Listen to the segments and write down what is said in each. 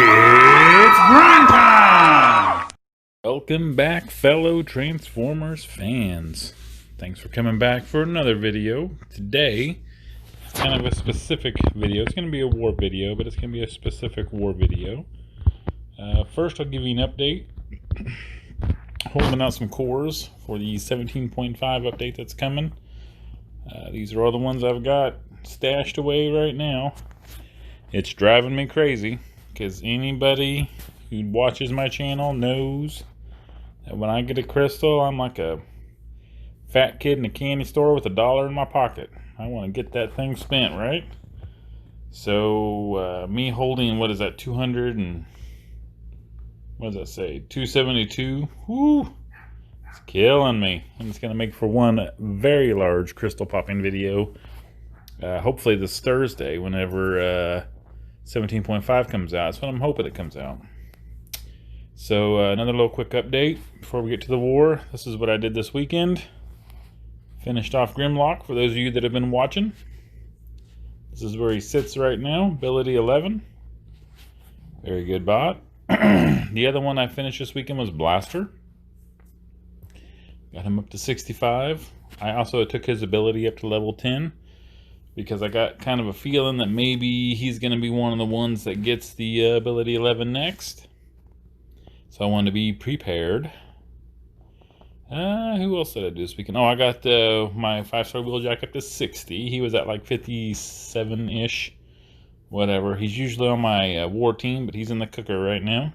It's grind time! Welcome back, fellow Transformers fans. Thanks for coming back for another video. Today, it's kind of a specific video. It's going to be a war video, but it's going to be a specific war video. First, I'll give you an update. Holding out some cores for the 17.5 update that's coming. These are all the ones I've got stashed away right now. It's driving me crazy, because anybody who watches my channel knows that when I get a crystal, I'm like a fat kid in a candy store with $1 in my pocket. I want to get that thing spent, right? So, me holding, what is that, 200 and, what does that say, 272? Whoo! It's killing me. And it's going to make for one very large crystal popping video. Hopefully this Thursday, whenever 17.5 comes out. That's when I'm hoping it comes out. So another little quick update before we get to the war. This is what I did this weekend. Finished off Grimlock for those of you that have been watching. This is where he sits right now, ability 11. Very good bot. The other one I finished this weekend was Blaster. Got him up to 65. I also took his ability up to level 10. Because I got kind of a feeling that maybe he's going to be one of the ones that gets the ability 11 next. So I wanted to be prepared. Who else did I do this weekend? Oh, I got my 5-star Wheeljack up to 60. He was at like 57-ish. Whatever. He's usually on my war team, but he's in the cooker right now.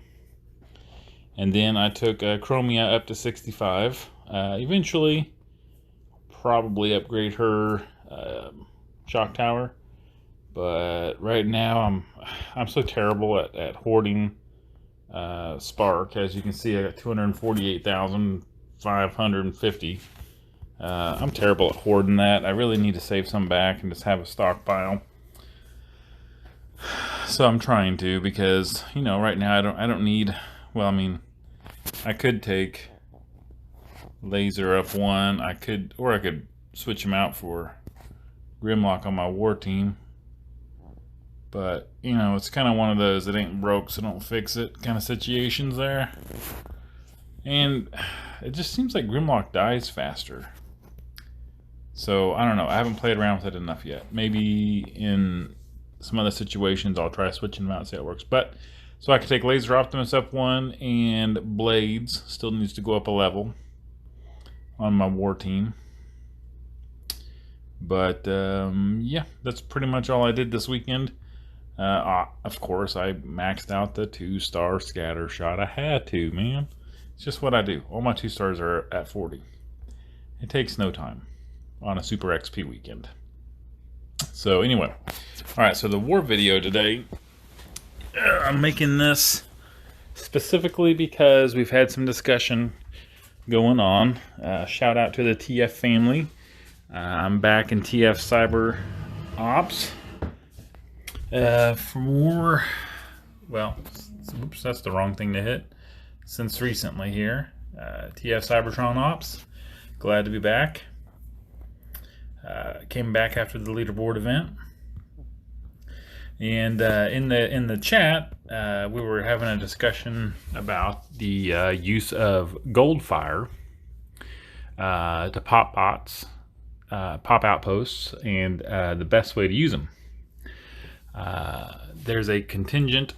And then I took Chromia up to 65. Eventually, probably upgrade her shock tower, but right now I'm so terrible at hoarding spark. As you can see, I got 248,550. I'm terrible at hoarding that. I really need to save some back and just have a stockpile. So I'm trying to, because you know, right now I don't need, well, I mean, I could take laser up one, I could switch them out for Grimlock on my war team, but you know, it's kind of one of those it ain't broke so don't fix it kind of situations there. And it just seems like Grimlock dies faster, so I don't know, I haven't played around with it enough yet. Maybe in some other situations I'll try switching them out and see how it works. But so I can take Laser Optimus up one, and Blades still needs to go up a level on my war team. But yeah, that's pretty much all I did this weekend. Of course, I maxed out the 2-star scatter shot. I had to, man. It's just what I do. All my 2-stars are at 40. It takes no time on a Super XP weekend. So anyway, all right. So the war video today, I'm making this specifically because we've had some discussion going on. Shout out to the TF family. I'm back in TF Cyber Ops for more, well, oops, that's the wrong thing to hit, since recently here. TF Cybertron Ops, glad to be back. Came back after the leaderboard event. And in the chat, we were having a discussion about the use of Goldfire to pop bots, pop outposts, and the best way to use them. There's a contingent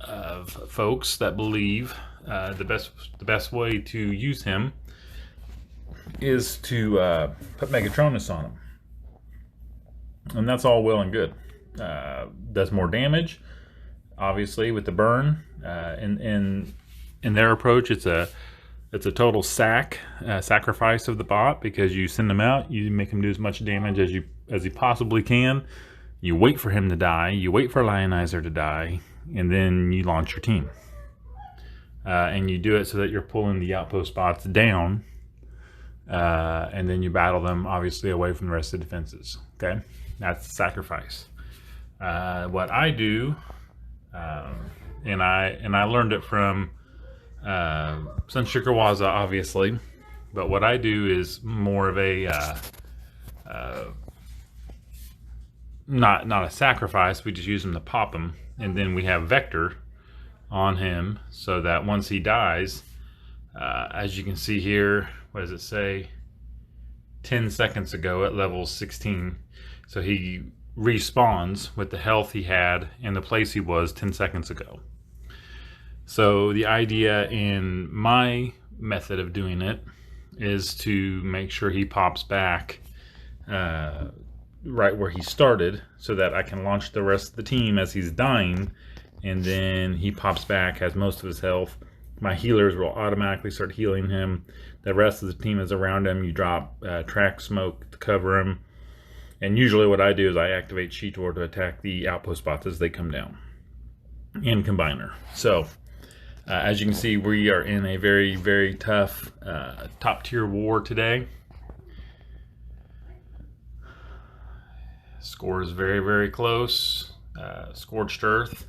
of folks that believe the best way to use him is to put Megatronus on him, and that's all well and good. Does more damage, obviously, with the burn. In their approach, it's a total sacrifice of the bot, because you send him out, you make him do as much damage as he possibly can. You wait for him to die, you wait for Lionizer to die, and then you launch your team. And you do it so that you're pulling the outpost bots down, and then you battle them, obviously, away from the rest of the defenses. Okay, that's the sacrifice. What I do, and I learned it from Sunstreaker Wozza, obviously, but what I do is more of a not a sacrifice. We just use them to pop them, and then we have Vector on him so that once he dies, as you can see here, what does it say? 10 seconds ago at level 16. So he respawns with the health he had in the place he was 10 seconds ago. So the idea in my method of doing it is to make sure he pops back right where he started so that I can launch the rest of the team as he's dying, and then he pops back, has most of his health. My healers will automatically start healing him. The rest of the team is around him. You drop track smoke to cover him. And usually what I do is I activate Cheetor to attack the outpost spots as they come down. And Combiner. So, as you can see, we are in a very, very tough top tier war today. Score is very, very close. Scorched Earth.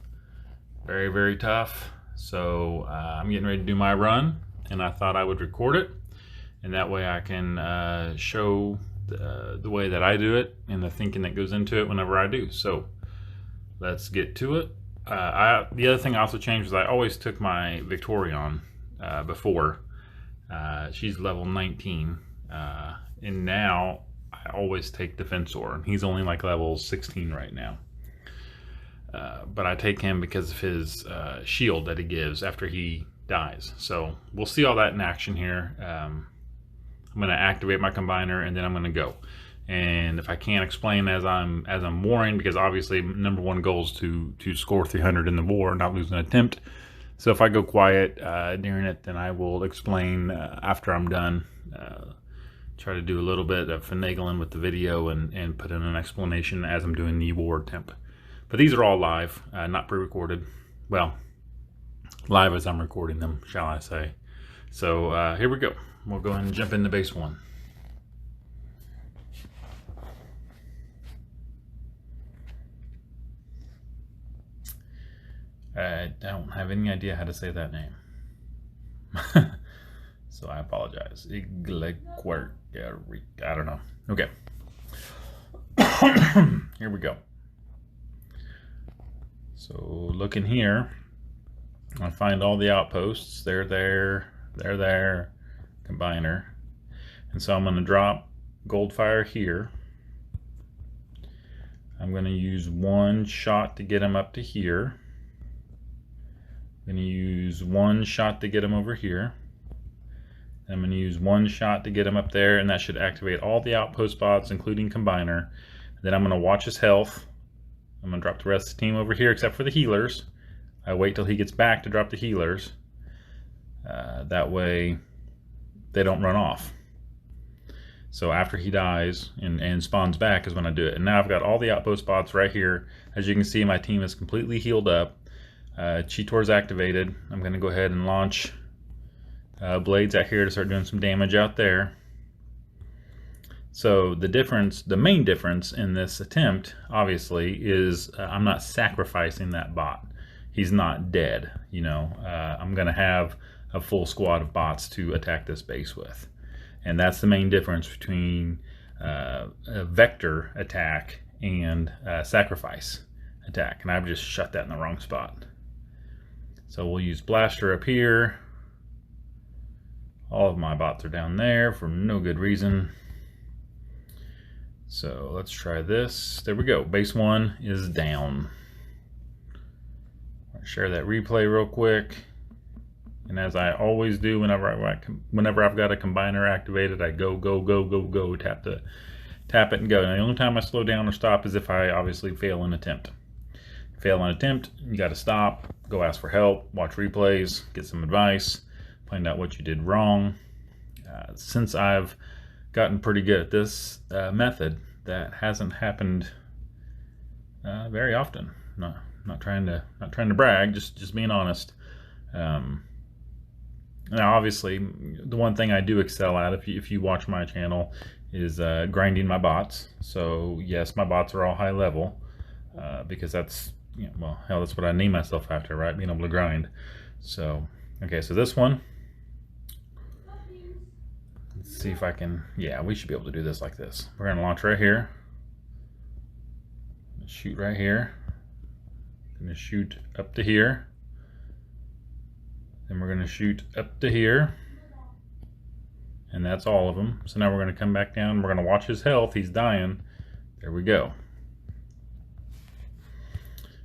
Very, very tough. So I'm getting ready to do my run, and I thought I would record it, and that way I can show the way that I do it and the thinking that goes into it whenever I do. So let's get to it. The other thing I also changed was I always took my Victorion before. She's level 19, and now I always take Defensor, and he's only like level 16 right now. But I take him because of his shield that he gives after he dies. So we'll see all that in action here. I'm going to activate my Combiner, and then I'm going to go. And if I can't explain as I'm warring, because obviously number one goal is to score 300 in the war, not lose an attempt. So if I go quiet during it, then I will explain after I'm done. Try to do a little bit of finagling with the video and put in an explanation as I'm doing the war attempt. But these are all live, not pre-recorded. Well, live as I'm recording them, shall I say. So here we go. We'll go ahead and jump into base one. I don't have any idea how to say that name. So I apologize. I don't know. Okay. Here we go. So looking here, I find all the outposts. They're there, Combiner. And so I'm going to drop Goldfire here. I'm going to use one shot to get him up to here. I'm going to use one shot to get him over here. I'm going to use one shot to get him up there, and that should activate all the outpost spots, including Combiner. Then I'm going to watch his health. I'm going to drop the rest of the team over here, except for the healers. I wait till he gets back to drop the healers. That way, they don't run off. So after he dies and spawns back is when I do it. And now I've got all the outpost spots right here. As you can see, my team is completely healed up. Cheetor's activated. I'm going to go ahead and launch blades out here to start doing some damage out there. So the main difference in this attempt, obviously, is I'm not sacrificing that bot. He's not dead, you know. I'm going to have a full squad of bots to attack this base with. And that's the main difference between a vector attack and sacrifice attack. And I've just shut that in the wrong spot. So we'll use Blaster up here. All of my bots are down there for no good reason. So let's try this. There we go. Base one is down. I'll share that replay real quick. And as I always do whenever I've got a Combiner activated, I go, tap it and go. And the only time I slow down or stop is if I obviously fail an attempt. Fail an attempt, you got to stop, go ask for help, watch replays, get some advice, find out what you did wrong. Since I've gotten pretty good at this method, that hasn't happened very often. Not trying to brag, just being honest. Now, obviously, the one thing I do excel at, if you watch my channel, is grinding my bots. So yes, my bots are all high level because that's, you know, well, hell, that's what I name myself after, right? Being able to grind. So okay, so this one. Let's see if I can, yeah, we should be able to do this like this. We're going to launch right here. Shoot right here. Going to shoot up to here. Then we're going to shoot up to here. And that's all of them. So now we're going to come back down. We're going to watch his health. He's dying. There we go.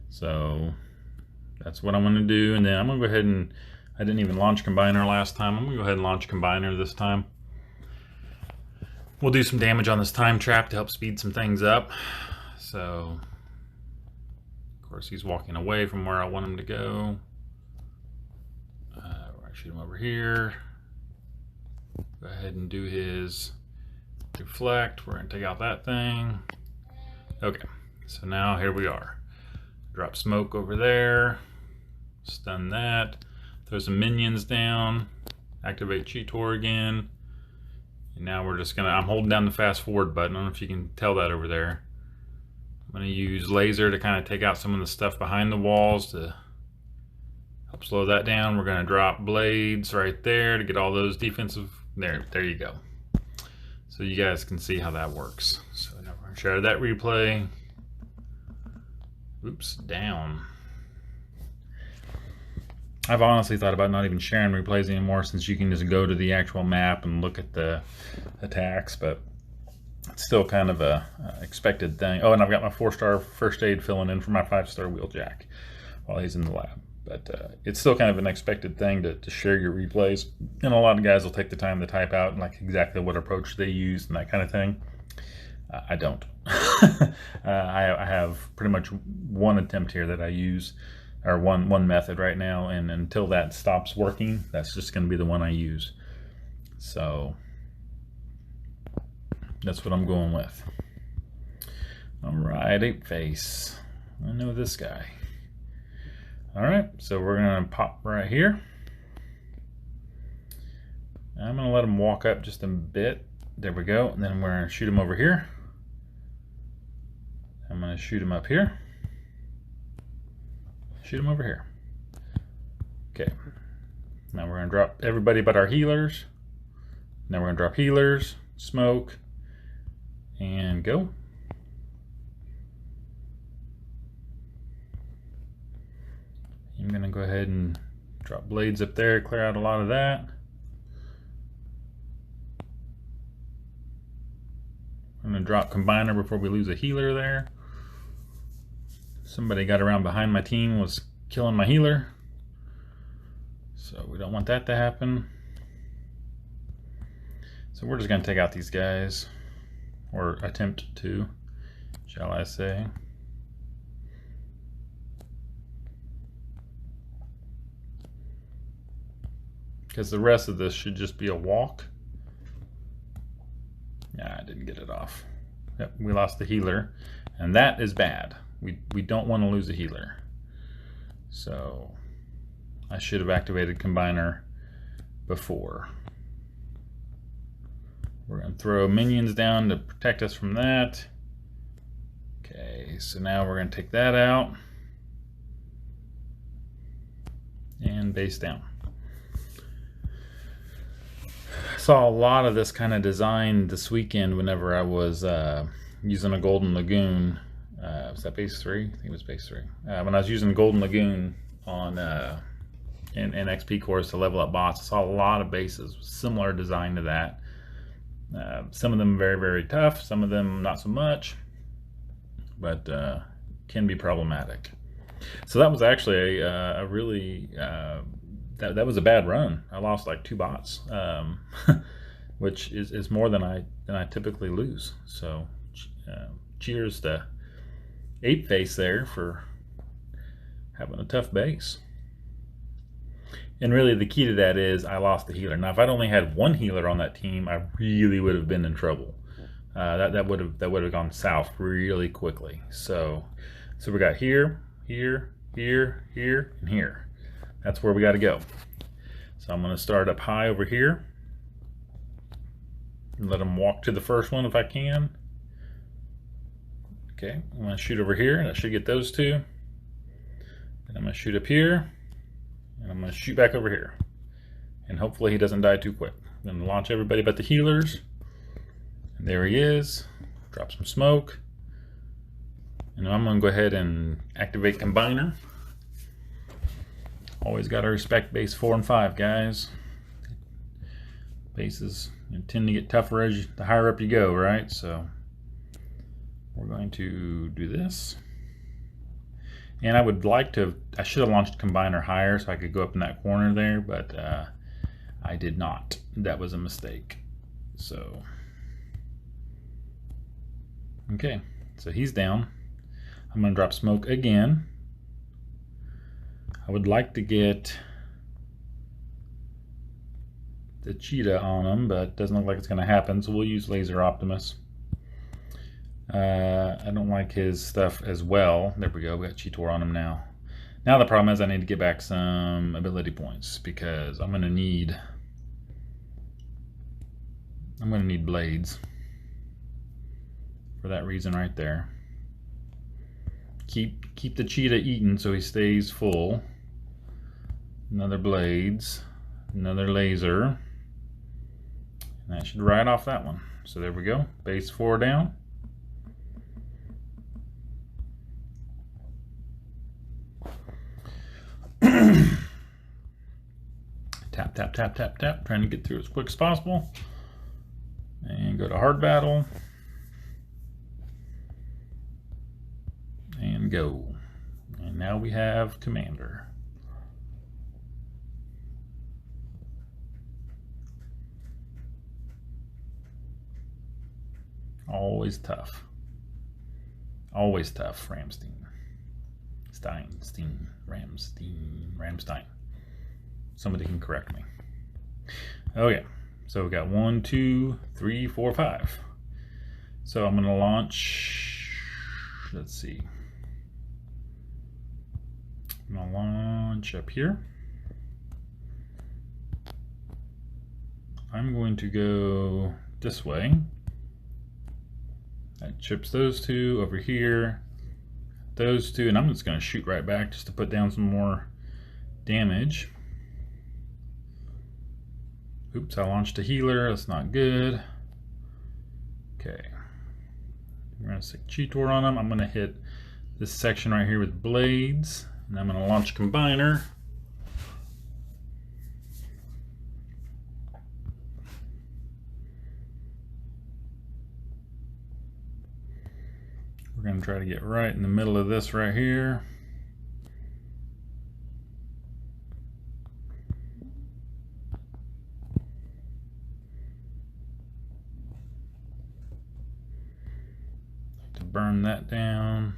So that's what I'm going to do. And then I'm going to go ahead and, I didn't even launch Combiner last time. I'm going to go ahead and launch Combiner this time. We'll do some damage on this time trap to help speed some things up. So, of course, he's walking away from where I want him to go. We're going to shoot him over here. Go ahead and do his deflect. We're going to take out that thing. Okay, so now here we are. Drop smoke over there. Stun that. Throw some minions down. Activate Cheetor again. And now we're just going to, I'm holding down the fast forward button. I don't know if you can tell that over there. I'm going to use laser to kind of take out some of the stuff behind the walls to help slow that down. We're going to drop blades right there to get all those defensive. There you go. So you guys can see how that works. So now we're going to share that replay. Oops, down. I've honestly thought about not even sharing replays anymore, since you can just go to the actual map and look at the attacks, but it's still kind of a expected thing. Oh, and I've got my 4-star first aid filling in for my 5-star wheeljack while he's in the lab. But it's still kind of an expected thing to share your replays. And a lot of guys will take the time to type out like exactly what approach they use and that kind of thing. I don't. I have pretty much one attempt here that I use, or one method right now, and until that stops working, that's just going to be the one I use. So that's what I'm going with. All right, Ape Face. I know this guy. All right, so we're gonna pop right here. I'm gonna let him walk up just a bit. There we go. And then we're gonna shoot him over here. I'm gonna shoot him up here. Shoot him over here. Okay. Now we're gonna drop everybody but our healers. Now we're gonna drop healers, smoke, and go. I'm gonna go ahead and drop blades up there, clear out a lot of that. I'm gonna drop Combiner before we lose a healer there. Somebody got around behind my team, was killing my healer. So we don't want that to happen. So we're just gonna take out these guys, or attempt to, shall I say. Because the rest of this should just be a walk. Yeah, I didn't get it off. Yep, we lost the healer, and that is bad. We don't want to lose a healer. So I should have activated Combiner before. We're going to throw minions down to protect us from that. Okay, so now we're going to take that out and base down. Saw a lot of this kind of design this weekend whenever I was using a Golden Lagoon. Was that base 3? I think it was base 3. When I was using Golden Lagoon on in XP cores to level up bots, I saw a lot of bases similar design to that. Some of them very, very tough, some of them not so much, but can be problematic. So that was actually a really that was a bad run. I lost like 2 bots, which is more than I typically lose. So cheers to Ape Face there for having a tough base. And really the key to that is I lost the healer. Now if I'd only had 1 healer on that team, I really would have been in trouble. That would have gone south really quickly. So we got here, here, here, here, and here. That's where we got to go. So I'm going to start up high over here and let them walk to the first one if I can. Okay, I'm going to shoot over here, and I should get those 2. And I'm going to shoot up here, and I'm going to shoot back over here. And hopefully he doesn't die too quick. I'm going to launch everybody but the healers. And there he is. Drop some smoke. And I'm going to go ahead and activate Combiner. Always got to respect base 4 and 5, guys. Bases tend to get tougher as the higher up you go, right? So we're going to do this. And I would like to, I should have launched Combiner higher so I could go up in that corner there, but I did not. That was a mistake. So, okay, so he's down. I'm gonna drop smoke again. I would like to get the cheetah on him, but it doesn't look like it's gonna happen, so we'll use Laser Optimus. I don't like his stuff as well. There we go, we got Cheetor on him now. Now the problem is I need to get back some ability points because I'm gonna need blades for that reason right there. Keep the cheetah eating so he stays full. Another blades, another laser, and that should ride off that one. So there we go, base 4 down. Tap, tap, tap, tap, tap, trying to get through as quick as possible. And go to hard battle. And go. And now we have Commander. Always tough. Always tough, Ramstein. Ramstein. Somebody can correct me. Okay, so we got 1, 2, 3, 4, 5. So I'm gonna launch, let's see. I'm gonna launch up here. I'm going to go this way. That chips those two over here. Those two, and I'm just going to shoot right back just to put down some more damage. Oops, I launched a healer. That's not good. Okay. We're going to stick Cheetor on them. I'm going to hit this section right here with blades. And I'm going to launch Combiner. We're going to try to get right in the middle of this right here. To burn that down.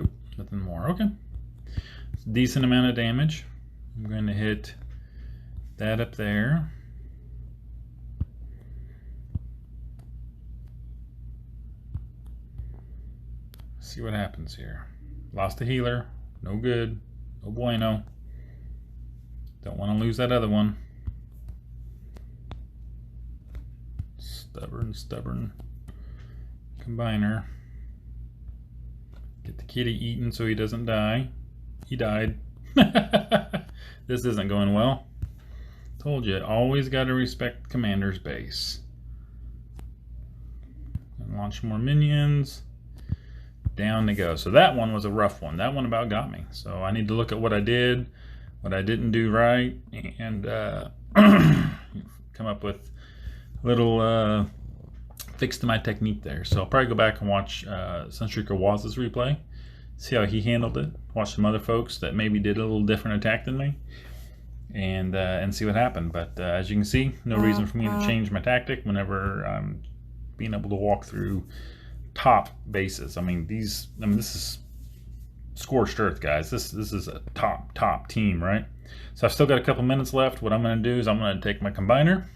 Oop, nothing more. Okay. It's a decent amount of damage. I'm going to hit that up there. See what happens here. Lost a healer. No good. No bueno. Don't want to lose that other one. Stubborn Combiner. Get the kitty eaten so he doesn't die. He died. This isn't going well. Told you, always got to respect Commander's base. And launch more minions. Down they go. So that one was a rough one. That one about got me. So I need to look at what I did, what I didn't do right, and come up with a little fix to my technique there. So I'll probably go back and watch Sunstreaker Wozza's replay, see how he handled it, watch some other folks that maybe did a little different attack than me, and see what happened. But as you can see, no reason for me to change my tactic whenever I'm being able to walk through top bases. I mean, this is scorched earth, guys. This is a top team, right? So I've still got a couple minutes left. What I'm going to do is I'm going to take my Combiner,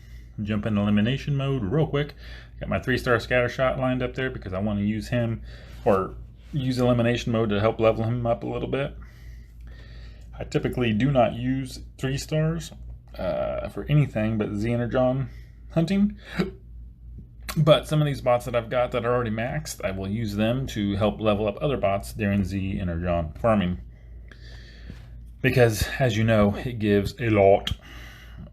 jump into elimination mode real quick. Got my 3-star scatter shot lined up there because I want to use him, or use elimination mode to help level him up a little bit. I typically do not use 3 stars for anything but Z Energon hunting. But some of these bots that I've got that are already maxed, I will use them to help level up other bots during Z Energon farming. Because, as you know, it gives a lot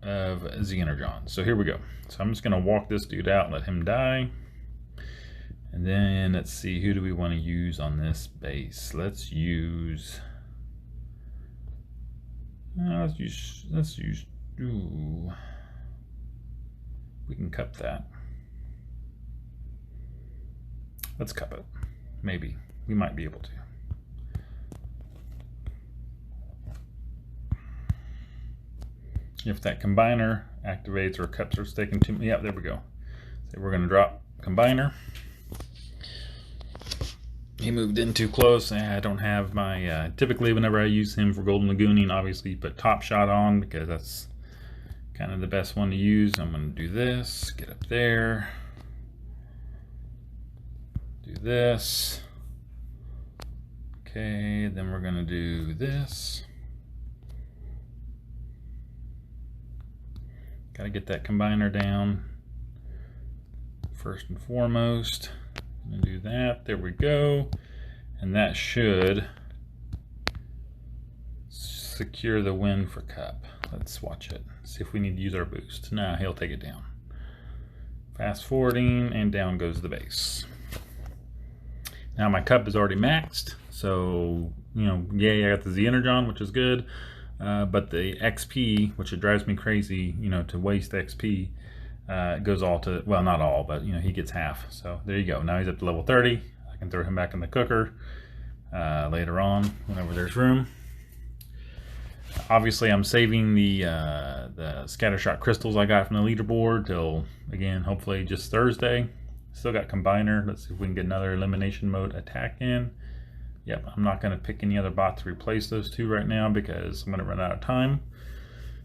of Z Energon. So here we go. So I'm just going to walk this dude out, let him die. And then let's see, who do we want to use on this base? Let's use Let's use, ooh, we can cup that. Let's cup it. Maybe. We might be able to. If that combiner activates or cups are sticking to me, yeah, there we go. So we're going to drop combiner. He moved in too close. I don't have my, typically whenever I use him for golden lagooning, obviously put top shot on because that's kind of the best one to use. I'm going to do this, get up there, do this. Okay, then we're going to do this. Got to get that combiner down first and foremost. I'm gonna do that. There we go. And that should secure the win for cup. Let's watch it. See if we need to use our boost. Nah, he'll take it down. Fast forwarding, and down goes the base. Now my cup is already maxed. So, you know, yay, I got the Z Energon, which is good. But the XP, which it drives me crazy, you know, to waste XP, goes all to, well, not all, but, you know, he gets half. So there you go. Now he's up to level 30. I can throw him back in the cooker later on, whenever there's room. Obviously, I'm saving the scattershot crystals I got from the leaderboard till, again, hopefully just Thursday. Still got combiner. Let's see if we can get another elimination mode attack in. Yep, I'm not going to pick any other bot to replace those two right now because I'm going to run out of time.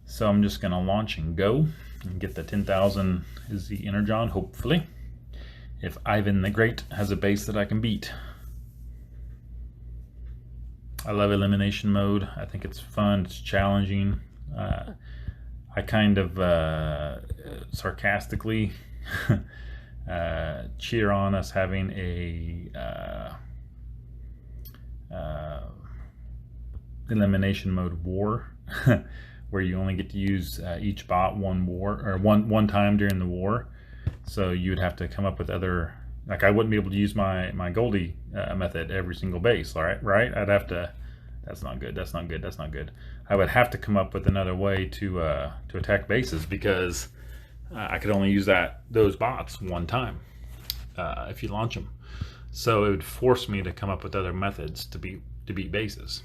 So I'm just going to launch and go and get the 10,000 is the Energon, hopefully. If Ivan the Great has a base that I can beat. I love elimination mode. I think it's fun, it's challenging. I kind of sarcastically cheer on us having a elimination mode war where you only get to use each bot one time during the war. So you would have to come up with other, like I wouldn't be able to use my Goldie method every single base, right? I'd have to, that's not good, that's not good, that's not good. I would have to come up with another way to attack bases because I could only use those bots one time if you launch them. So it would force me to come up with other methods to beat bases.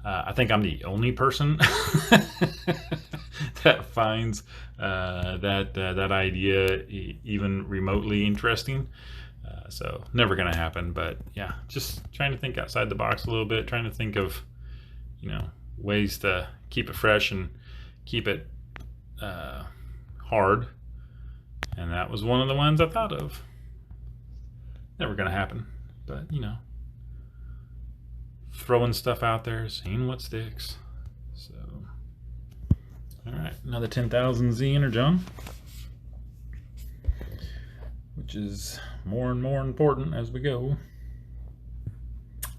I think I'm the only person that finds that idea even remotely interesting. So never gonna happen, but yeah, just trying to think outside the box a little bit, trying to think of, you know, ways to keep it fresh and keep it hard. And that was one of the ones I thought of. Never gonna happen, but you know, throwing stuff out there, seeing what sticks. So, all right, another 10,000 Z Energon, which is more and more important as we go.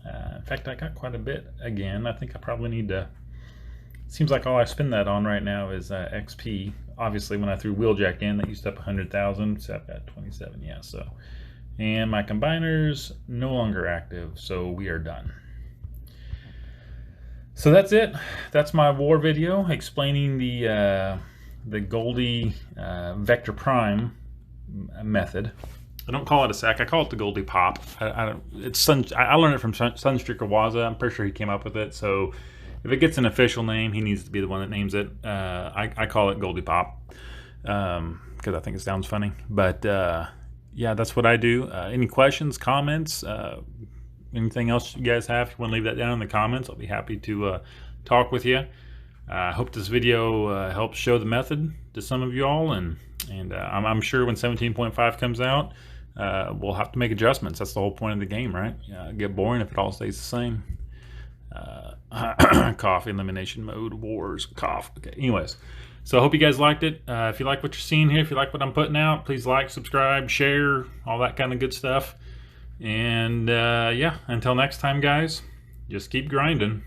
In fact, I got quite a bit again. I think I probably need to, seems like all I spend that on right now is XP. Obviously, when I threw Wheeljack in, that used up 100,000, so I've got 27, yeah, so. And my combiner's no longer active, so we are done. So that's it. That's my war video explaining the Goldie Vector Prime method. I don't call it a sack. I call it the Goldie Pop. I learned it from Sunstreaker Wozza. I'm pretty sure he came up with it. So if it gets an official name, he needs to be the one that names it. I call it Goldie Pop because I think it sounds funny. But yeah, that's what I do. Any questions, comments, anything else you guys have, if you want to leave that down in the comments, I'll be happy to talk with you. I hope this video helps show the method to some of you all, and I'm sure when 17.5 comes out, we'll have to make adjustments. That's the whole point of the game, right? It'll get boring if it all stays the same. Cough, elimination mode, wars, cough. Okay, anyways. So I hope you guys liked it. If you like what you're seeing here, if you like what I'm putting out, please like, subscribe, share, all that kind of good stuff. And yeah, until next time, guys, just keep grinding.